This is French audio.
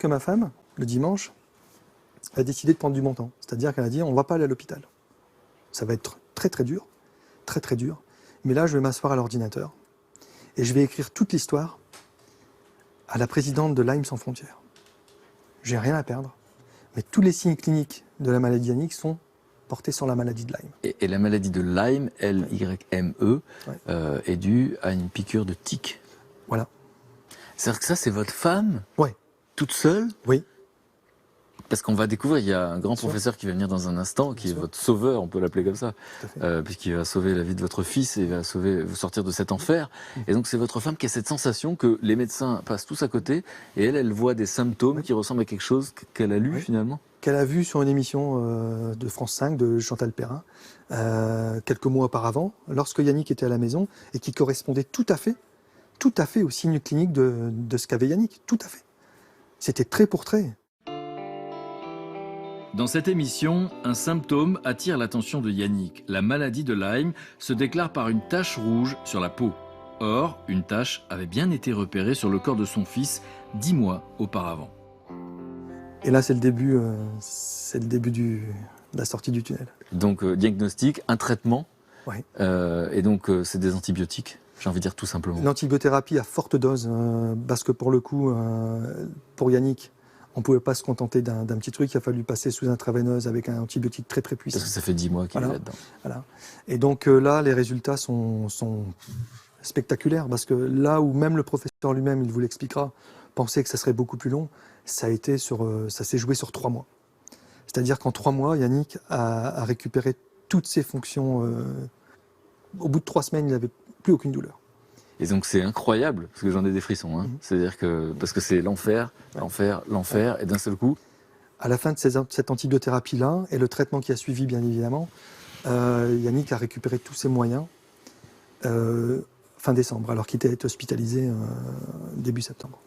que ma femme, le dimanche, a décidé de prendre du montant. C'est-à-dire qu'elle a dit, on ne va pas aller à l'hôpital. Ça va être très très dur, très très dur. Mais là, je vais m'asseoir à l'ordinateur et je vais écrire toute l'histoire à la présidente de Lyme sans frontières. J'ai rien à perdre, mais tous les signes cliniques de la maladie Yannick sont portés sur la maladie de Lyme. Et la maladie de Lyme, L-Y-M-E, est due à une piqûre de tique. Voilà. C'est-à-dire que ça, c'est votre femme, Ouais. toute seule? Oui. Parce qu'on va découvrir, il y a un grand professeur qui va venir dans un instant, qui est votre sauveur, on peut l'appeler comme ça, puisqu'il va sauver la vie de votre fils et va vous sortir de cet enfer. Et donc c'est votre femme qui a cette sensation que les médecins passent tous à côté, et elle voit des symptômes qui ressemblent à quelque chose qu'elle a lu finalement. Qu'elle a vu sur une émission de France 5 de Chantal Perrin, quelques mois auparavant, lorsque Yannick était à la maison, et qui correspondait tout à fait aux signes cliniques de ce qu'avait Yannick, tout à fait. C'était trait pour trait. Dans cette émission, un symptôme attire l'attention de Yannick. La maladie de Lyme se déclare par une tache rouge sur la peau. Or, une tache avait bien été repérée sur le corps de son fils 10 mois auparavant. Et là, c'est le début de la sortie du tunnel. Donc, diagnostic, un traitement, Ouais. et donc c'est des antibiotiques, j'ai envie de dire tout simplement. L'antibiothérapie à forte dose, parce que pour le coup, pour Yannick, on ne pouvait pas se contenter d'un petit truc, il a fallu passer sous intraveineuse avec un antibiotique très très puissant. Parce que ça fait 10 mois qu'il est là-dedans. Voilà. Et donc là, les résultats sont spectaculaires, parce que là où même le professeur lui-même, il vous l'expliquera, pensait que ça serait beaucoup plus long, ça s'est joué sur 3 mois. C'est-à-dire qu'en 3 mois, Yannick a récupéré toutes ses fonctions. Au bout de 3 semaines, il n'avait plus aucune douleur. Et donc c'est incroyable, parce que j'en ai des frissons. Hein. C'est-à-dire que, parce que c'est l'enfer, et d'un seul coup. À la fin de cette antibiothérapie-là, et le traitement qui a suivi, bien évidemment, Yannick a récupéré tous ses moyens fin décembre, alors qu'il était hospitalisé début septembre.